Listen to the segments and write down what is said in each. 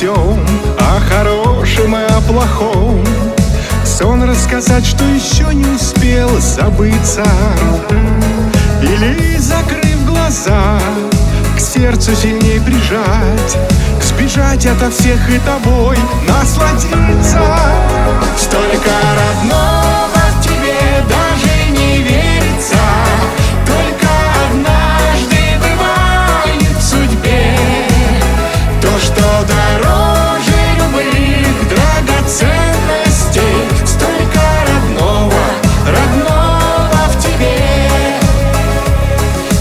всем, о хорошем и о плохом. Сон рассказать, что еще не успел забыться, или, закрыв глаза, к сердцу сильнее прижать, сбежать ото всех и тобой насладиться. Столько родного в тебе даже не верится, только однажды бывает в судьбе то, что дороже любых драгоценностей. Столько родного, родного в тебе.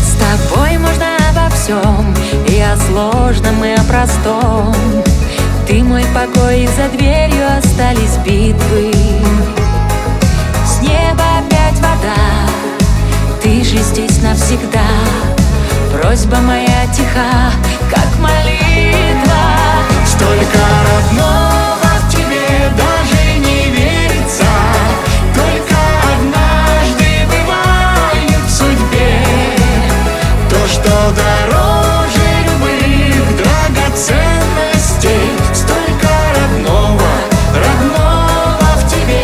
С тобой можно обо всем, и о сложном, и о простом. Ты мой покой, и за дверью остались битвы. С неба опять вода, ты же здесь навсегда. Просьба моя тиха, как молитва. Столько родного в тебе даже не верится, только однажды бывает в судьбе то, что дороже любых драгоценностей. Столько родного, родного в тебе.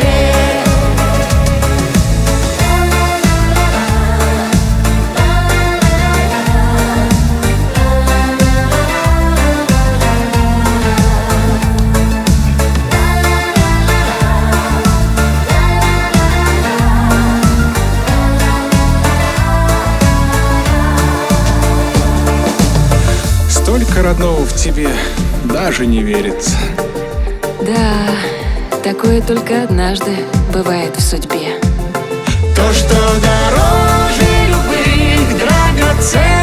Столько родного в тебе даже не верится. Да, такое только однажды бывает в судьбе. То, что дороже любых драгоценностей.